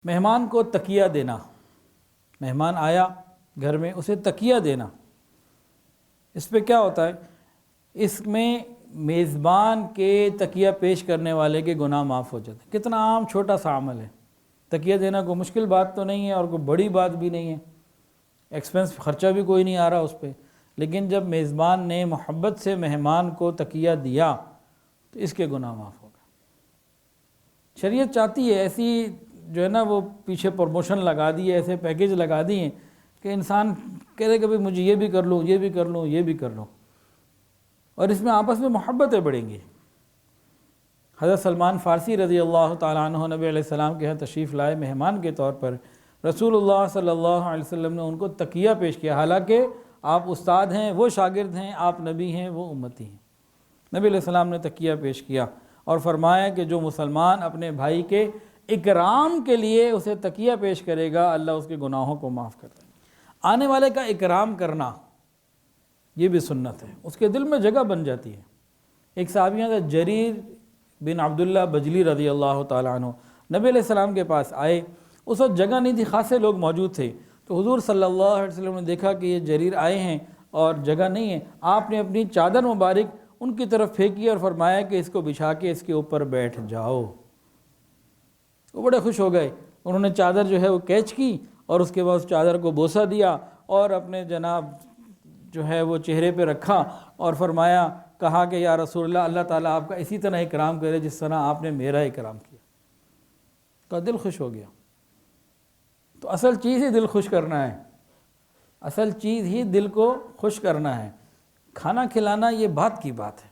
مہمان کو تکیہ دینا، مہمان آیا گھر میں اسے تکیہ دینا، اس پہ کیا ہوتا ہے؟ اس میں میزبان کے تکیہ پیش کرنے والے کے گناہ معاف ہو جاتے ہیں۔ کتنا عام چھوٹا سا عمل ہے، تکیہ دینا کوئی مشکل بات تو نہیں ہے اور کوئی بڑی بات بھی نہیں ہے، ایکسپنس خرچہ بھی کوئی نہیں آ رہا اس پہ، لیکن جب میزبان نے محبت سے مہمان کو تکیہ دیا تو اس کے گناہ معاف ہو گئے۔ شریعت چاہتی ہے ایسی جو ہے نا وہ پیچھے پروموشن لگا دی ہے، ایسے پیکیج لگا دی ہیں کہ انسان کہے کہ مجھے یہ بھی کر لوں، یہ بھی کر لوں، یہ بھی کر لوں، اور اس میں آپس میں محبتیں بڑھیں گی۔ حضرت سلمان فارسی رضی اللہ تعالیٰ عنہ نبی علیہ السلام کے یہاں تشریف لائے مہمان کے طور پر، رسول اللہ صلی اللہ علیہ وسلم نے ان کو تکیہ پیش کیا، حالانکہ آپ استاد ہیں، وہ شاگرد ہیں، آپ نبی ہیں، وہ امتی ہیں۔ نبی علیہ السلام نے تکیہ پیش کیا اور فرمایا کہ جو مسلمان اپنے بھائی کے اکرام کے لیے اسے تکیہ پیش کرے گا، اللہ اس کے گناہوں کو معاف کر دے گا۔ آنے والے کا اکرام کرنا یہ بھی سنت ہے، اس کے دل میں جگہ بن جاتی ہے۔ ایک صحابیہ تھا جریر بن عبداللہ بجلی رضی اللہ تعالیٰ عنہ، نبی علیہ السلام کے پاس آئے، اس وقت جگہ نہیں تھی، خاصے لوگ موجود تھے، تو حضور صلی اللہ علیہ وسلم نے دیکھا کہ یہ جریر آئے ہیں اور جگہ نہیں ہے، آپ نے اپنی چادر مبارک ان کی طرف پھینکی اور فرمایا کہ اس کو بچھا کے اس کے اوپر بیٹھ جاؤ۔ وہ بڑے خوش ہو گئے، انہوں نے چادر جو ہے وہ کیچ کی اور اس کے بعد اس چادر کو بوسہ دیا اور اپنے جناب جو ہے وہ چہرے پہ رکھا اور فرمایا، کہا کہ یا رسول اللہ، اللہ تعالیٰ آپ کا اسی طرح اکرام کرے جس طرح آپ نے میرا اکرام کیا۔ کا دل خوش ہو گیا۔ تو اصل چیز ہی دل خوش کرنا ہے، اصل چیز ہی دل کو خوش کرنا ہے، کھانا کھلانا یہ بات کی بات ہے۔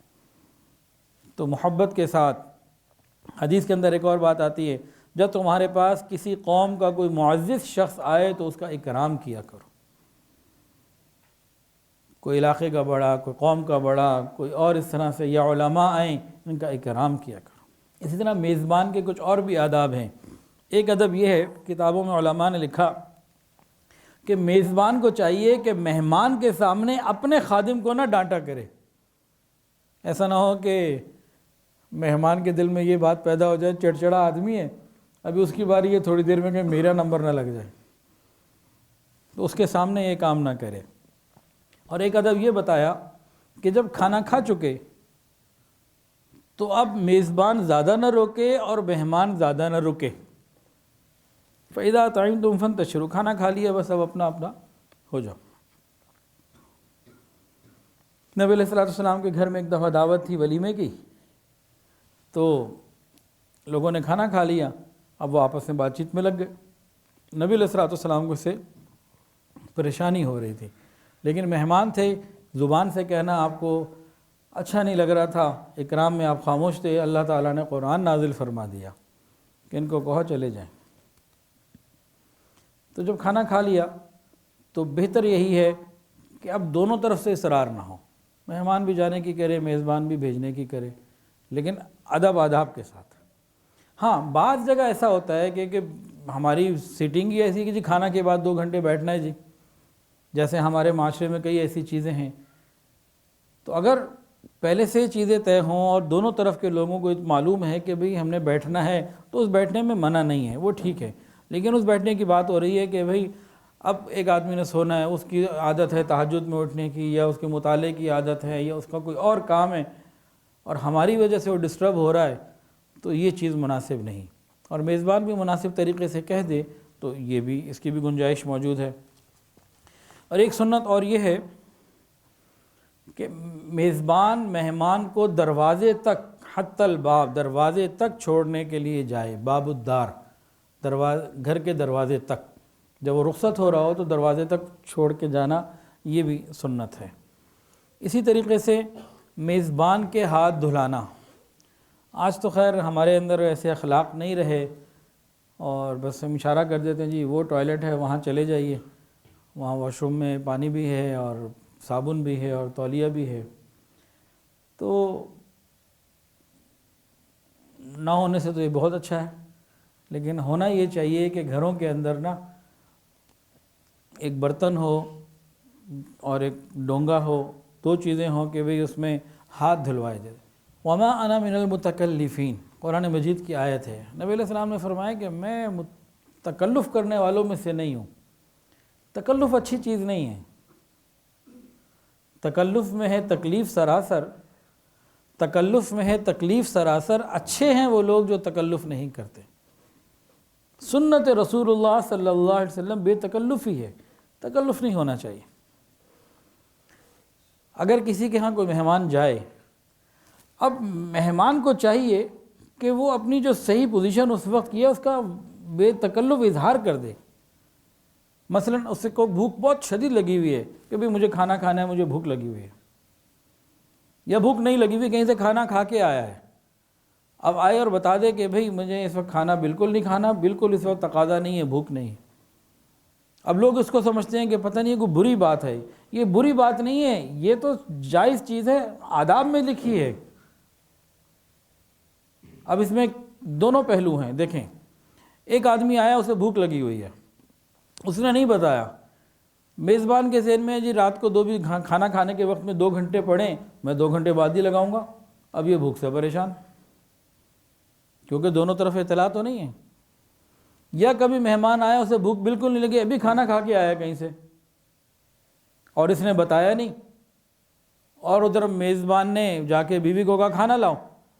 تو محبت کے ساتھ حدیث کے اندر ایک اور بات آتی ہے، جب تمہارے پاس کسی قوم کا کوئی معزز شخص آئے تو اس کا اکرام کیا کرو۔ کوئی علاقے کا بڑا، کوئی قوم کا بڑا، کوئی اور اس طرح سے، یا علماء آئیں ان کا اکرام کیا کرو۔ اسی طرح میزبان کے کچھ اور بھی آداب ہیں۔ ایک ادب یہ ہے، کتابوں میں علماء نے لکھا کہ میزبان کو چاہیے کہ مہمان کے سامنے اپنے خادم کو نہ ڈانٹا کرے۔ ایسا نہ ہو کہ مہمان کے دل میں یہ بات پیدا ہو جائے، چڑچڑا آدمی ہے، ابھی اس کی باری ہے، تھوڑی دیر میں کہ میرا نمبر نہ لگ جائے، تو اس کے سامنے یہ کام نہ کرے۔ اور ایک ادب یہ بتایا کہ جب کھانا کھا چکے تو اب میزبان زیادہ نہ روکے اور مہمان زیادہ نہ رکے۔ فَإِذَا طَعِمْتُمْ فَانْتَشِرُوا، کھانا کھا لیا بس اب اپنا اپنا ہو جاؤ۔ نبی علیہ السلام کے گھر میں ایک دفعہ دعوت تھی ولیمے کی، تو لوگوں نے کھانا کھا لیا، اب وہ آپس میں بات چیت میں لگ گئے۔ نبی علیہ السلام کو سے پریشانی ہو رہی تھی، لیکن مہمان تھے، زبان سے کہنا آپ کو اچھا نہیں لگ رہا تھا، اکرام میں آپ خاموش تھے، اللہ تعالیٰ نے قرآن نازل فرما دیا کہ ان کو کہو چلے جائیں۔ تو جب کھانا کھا لیا تو بہتر یہی ہے کہ اب دونوں طرف سے اصرار نہ ہو، مہمان بھی جانے کی کرے، میزبان بھی بھیجنے کی کرے، لیکن ادب آداب کے ساتھ۔ ہاں بعض جگہ ایسا ہوتا ہے کہ ہماری سیٹنگ ہی ایسی کہ جی کھانا کے بعد 2 گھنٹے بیٹھنا ہے جی، جیسے ہمارے معاشرے میں کئی ایسی چیزیں ہیں۔ تو اگر پہلے سے چیزیں طے ہوں اور دونوں طرف کے لوگوں کو معلوم ہے کہ بھئی ہم نے بیٹھنا ہے، تو اس بیٹھنے میں منع نہیں ہے، وہ ٹھیک ہے۔ لیکن اس بیٹھنے کی بات ہو رہی ہے کہ بھئی اب ایک آدمی نے سونا ہے، اس کی عادت ہے تہجد میں اٹھنے کی، یا اس کے مطالعے کی عادت ہے، یا اس کا کوئی اور کام ہے، اور ہماری وجہ سے وہ ڈسٹرب ہو رہا ہے، تو یہ چیز مناسب نہیں۔ اور میزبان بھی مناسب طریقے سے کہہ دے تو یہ بھی، اس کی بھی گنجائش موجود ہے۔ اور ایک سنت اور یہ ہے کہ میزبان مہمان کو دروازے تک، حتی الباب، دروازے تک چھوڑنے کے لیے جائے، باب الدار، گھر کے دروازے تک، جب وہ رخصت ہو رہا ہو تو دروازے تک چھوڑ کے جانا، یہ بھی سنت ہے۔ اسی طریقے سے میزبان کے ہاتھ دھلانا، آج تو خیر ہمارے اندر ایسے اخلاق نہیں رہے، اور بس ہم اشارہ کر دیتے ہیں جی وہ ٹوائلٹ ہے وہاں چلے جائیے، وہاں واش روم میں پانی بھی ہے اور صابن بھی ہے اور تولیہ بھی ہے۔ تو نہ ہونے سے تو یہ بہت اچھا ہے، لیکن ہونا یہ چاہیے کہ گھروں کے اندر نا ایک برتن ہو اور ایک ڈونگا ہو، 2 چیزیں ہوں کہ بھئی اس میں ہاتھ دھلوائے جائے۔ وَمَا أَنَا مِنَ الْمُتَكَلِّفِينَ، قرآن مجید کی آیت ہے۔ نبی علیہ السلام نے فرمایا کہ میں تکلف کرنے والوں میں سے نہیں ہوں۔ تکلف اچھی چیز نہیں ہے، تکلف میں ہے تکلیف سراسر، تکلف میں ہے تکلیف سراسر۔ اچھے ہیں وہ لوگ جو تکلف نہیں کرتے۔ سنت رسول اللہ صلی اللہ علیہ وسلم بے تکلف ہی ہے، تکلف نہیں ہونا چاہیے۔ اگر کسی کے ہاں کوئی مہمان جائے، اب مہمان کو چاہیے کہ وہ اپنی جو صحیح پوزیشن اس وقت کی ہے اس کا بے تکلف اظہار کر دے۔ مثلا اس کو بھوک بہت شدید لگی ہوئی ہے کہ بھئی مجھے کھانا کھانا ہے، مجھے بھوک لگی ہوئی ہے، یا بھوک نہیں لگی ہوئی، کہیں سے کھانا کھا کے آیا ہے، اب آئے اور بتا دے کہ بھئی مجھے اس وقت کھانا بالکل نہیں کھانا، بالکل اس وقت تقاضا نہیں ہے، بھوک نہیں ہے۔ اب لوگ اس کو سمجھتے ہیں کہ پتہ نہیں کوئی بری بات ہے۔ یہ بری بات نہیں ہے، یہ تو جائز چیز ہے، آداب میں لکھی ہے۔ اب اس میں دونوں پہلو ہیں۔ دیکھیں، ایک آدمی آیا، اسے بھوک لگی ہوئی ہے، اس نے نہیں بتایا، میزبان کے ذہن میں جی رات کو کھانا کھانے کے وقت میں 2 گھنٹے پڑیں، میں 2 گھنٹے بعد ہی لگاؤں گا، اب یہ بھوک سے پریشان، کیونکہ دونوں طرف اطلاع تو نہیں ہے۔ یا کبھی مہمان آیا، اسے بھوک بالکل نہیں لگی، ابھی کھانا کھا کے آیا کہیں سے اور اس نے بتایا نہیں، اور ادھر میزبان نے جا کے بیوی کو کہا کھانا لاؤ،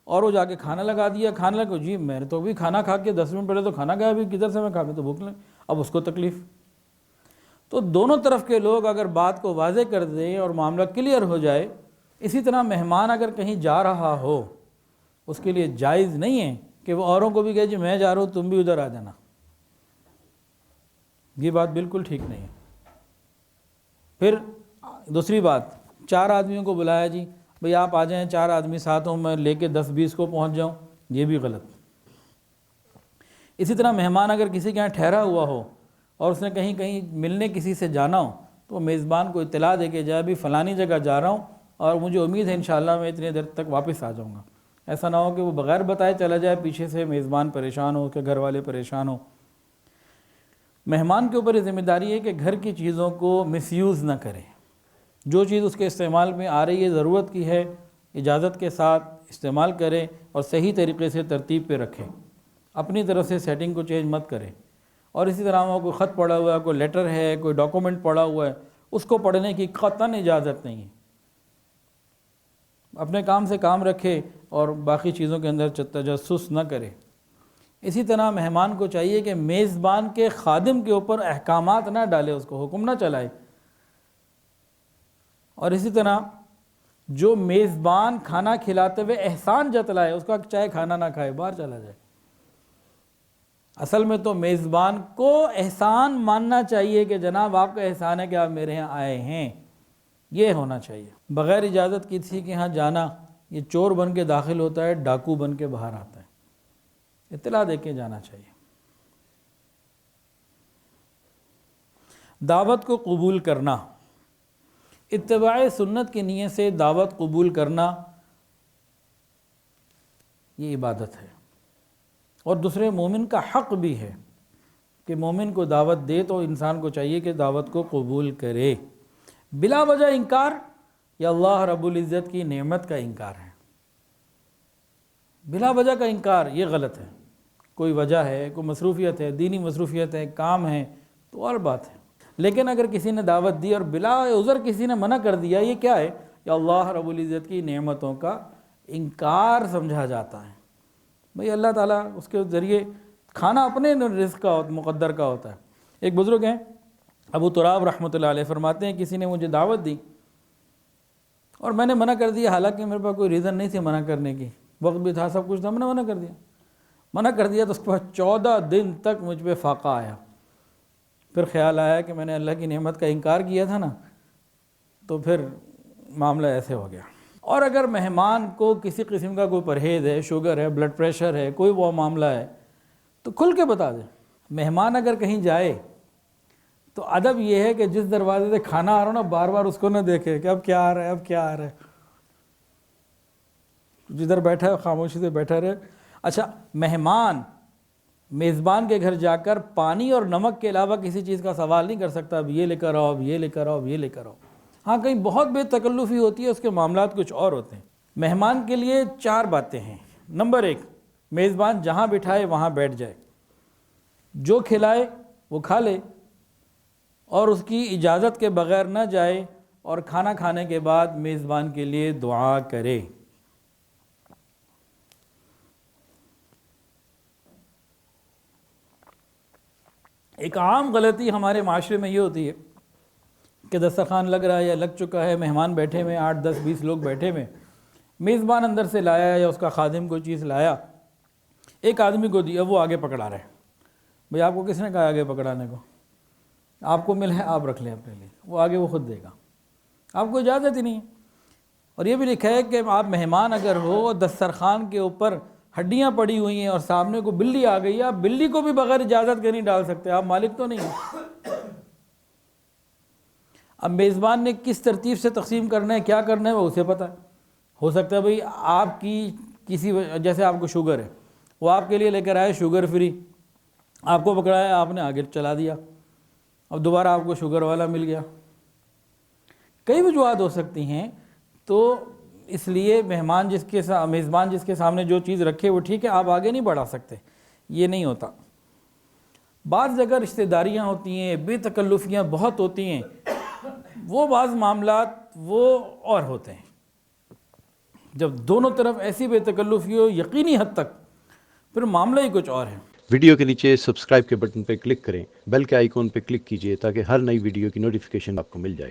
اور وہ جا کے کھانا لگا دیا۔ کھانا لگا، جی میں نے تو ابھی کھانا کھا کے 10 منٹ پہلے تو کھانا کھایا، ابھی کدھر سے میں کھا کے تو بھوک لگ، اب اس کو تکلیف۔ تو دونوں طرف کے لوگ اگر بات کو واضح کر دیں اور معاملہ کلیئر ہو جائے۔ اسی طرح مہمان اگر کہیں جا رہا ہو، اس کے لیے جائز نہیں ہے کہ وہ اوروں کو بھی کہے جی میں جا رہا ہوں تم بھی ادھر آ جانا، یہ بات بالکل ٹھیک نہیں ہے۔ پھر دوسری بات، 4 آدمیوں کو بلایا، جی بھئی آپ آ جائیں، 4 آدمی ساتھ ہوں، میں لے کے 10-20 کو پہنچ جاؤں، یہ بھی غلط۔ اسی طرح مہمان اگر کسی کے یہاں ٹھہرا ہوا ہو اور اس نے کہیں ملنے کسی سے جانا ہو، تو میزبان کو اطلاع دے کے جائے بھی فلانی جگہ جا رہا ہوں اور مجھے امید ہے انشاءاللہ میں اتنی دیر تک واپس آ جاؤں گا۔ ایسا نہ ہو کہ وہ بغیر بتائے چلا جائے، پیچھے سے میزبان پریشان ہو، کہ گھر والے پریشان ہو۔ مہمان کے اوپر یہ ذمہ داری ہے کہ گھر کی چیزوں کو مس یوز نہ کرے۔ جو چیز اس کے استعمال میں آ رہی ہے، ضرورت کی ہے، اجازت کے ساتھ استعمال کرے اور صحیح طریقے سے ترتیب پہ رکھے، اپنی طرف سے سیٹنگ کو چینج مت کرے۔ اور اسی طرح وہ کوئی خط پڑا ہوا ہے، کوئی لیٹر ہے، کوئی ڈاکومنٹ پڑا ہوا ہے، اس کو پڑھنے کی قطعاً اجازت نہیں ہے۔ اپنے کام سے کام رکھے اور باقی چیزوں کے اندر تجسس نہ کرے۔ اسی طرح مہمان کو چاہیے کہ میزبان کے خادم کے اوپر احکامات نہ ڈالے، اس کو حکم نہ چلائے۔ اور اسی طرح جو میزبان کھانا کھلاتے ہوئے احسان جتلائے، اس کا چاہے کھانا نہ کھائے، باہر چلا جائے۔ اصل میں تو میزبان کو احسان ماننا چاہیے کہ جناب آپ کا احسان ہے کہ آپ میرے یہاں آئے ہیں، یہ ہونا چاہیے۔ بغیر اجازت کسی کے ہاں جانا، یہ چور بن کے داخل ہوتا ہے، ڈاکو بن کے باہر آتا ہے۔ اطلاع دے کے جانا چاہیے۔ دعوت کو قبول کرنا، اتباع سنت کی نیت سے دعوت قبول کرنا، یہ عبادت ہے، اور دوسرے مومن کا حق بھی ہے کہ مومن کو دعوت دے تو انسان کو چاہیے کہ دعوت کو قبول کرے۔ بلا وجہ انکار یا اللہ رب العزت کی نعمت کا انکار ہے۔ بلا وجہ کا انکار یہ غلط ہے، کوئی وجہ ہے، کوئی مصروفیت ہے، دینی مصروفیت ہے، کام ہے تو اور بات ہے۔ لیکن اگر کسی نے دعوت دی اور بلا عذر کسی نے منع کر دیا، یہ کیا ہے؟ یا اللہ رب العزت کی نعمتوں کا انکار سمجھا جاتا ہے۔ بھئی اللہ تعالیٰ اس کے ذریعے کھانا اپنے رزق کا مقدر کا ہوتا ہے۔ ایک بزرگ ہیں ابو تراب رحمۃ اللہ علیہ، فرماتے ہیں کسی نے مجھے دعوت دی اور میں نے منع کر دیا، حالانکہ میرے پاس کوئی ریزن نہیں تھی منع کرنے کی، وقت بھی تھا، سب کچھ تھا، میں نے منع کر دیا تو اس کے بعد 14 دن تک مجھ پہ فاقہ آیا۔ پھر خیال آیا کہ میں نے اللہ کی نعمت کا انکار کیا تھا نا، تو پھر معاملہ ایسے ہو گیا۔ اور اگر مہمان کو کسی قسم کا کوئی پرہیز ہے، شوگر ہے، بلڈ پریشر ہے، کوئی وہ معاملہ ہے تو کھل کے بتا دیں۔ مہمان اگر کہیں جائے تو ادب یہ ہے کہ جس دروازے سے کھانا آ رہا ہو نا، بار بار اس کو نہ دیکھے کہ اب کیا آ رہا ہے، اب کیا آ رہا ہے، جدھر بیٹھا ہے خاموشی سے بیٹھا رہے۔ اچھا، مہمان میزبان کے گھر جا کر پانی اور نمک کے علاوہ کسی چیز کا سوال نہیں کر سکتا، اب یہ لے کر آؤ، اب یہ لے کر آؤ، اب یہ لے کر آؤ۔ ہاں کہیں بہت بے تکلفی ہوتی ہے، اس کے معاملات کچھ اور ہوتے ہیں۔ مہمان کے لیے 4 باتیں ہیں۔ نمبر 1، میزبان جہاں بٹھائے وہاں بیٹھ جائے۔ جو کھلائے وہ کھا لے اور اس کی اجازت کے بغیر نہ جائے اور کھانا کھانے کے بعد میزبان کے لیے دعا کرے۔ ایک عام غلطی ہمارے معاشرے میں یہ ہوتی ہے کہ دسترخوان لگ رہا ہے یا لگ چکا ہے، مہمان بیٹھے ہوئے 8 10 20 لوگ بیٹھے ہوئے، میزبان اندر سے لایا یا اس کا خادم کوئی چیز لایا، ایک آدمی کو دیا، وہ آگے پکڑا رہے۔ بھئی آپ کو کس نے کہا آگے پکڑانے کو؟ آپ کو مل ہے، آپ رکھ لیں اپنے لیے، وہ آگے وہ خود دے گا، آپ کو اجازت ہی نہیں ہے۔ اور یہ بھی لکھا ہے کہ آپ مہمان اگر ہو، دسترخوان کے اوپر ہڈیاں پڑی ہوئی ہیں اور سامنے کو بلی آ گئی ہے، آپ بلی کو بھی بغیر اجازت کے نہیں ڈال سکتے، آپ مالک تو نہیں ہیں۔ اب میزبان نے کس ترتیب سے تقسیم کرنا ہے، کیا کرنا ہے، وہ اسے پتہ ہے۔ ہو سکتا ہے بھئی آپ کی کسی جیسے آپ کو شوگر ہے، وہ آپ کے لیے لے کر آئے شوگر فری، آپ کو پکڑایا، آپ نے آگے چلا دیا، اب دوبارہ آپ کو شوگر والا مل گیا۔ کئی وجوہات ہو سکتی ہیں، تو اس لیے میزبان جس کے سامنے جو چیز رکھے وہ ٹھیک ہے، آپ آگے نہیں بڑھا سکتے، یہ نہیں ہوتا۔ بعض جگہ رشتہ داریاں ہوتی ہیں، بے تکلفیاں بہت ہوتی ہیں، وہ بعض معاملات وہ اور ہوتے ہیں۔ جب دونوں طرف ایسی بے تکلفی ہو یقینی حد تک، پھر معاملہ ہی کچھ اور ہے۔ ویڈیو کے نیچے سبسکرائب کے بٹن پر کلک کریں، بیل کے آئیکن پر کلک کیجئے تاکہ ہر نئی ویڈیو کی نوٹیفیکیشن آپ کو مل جائے۔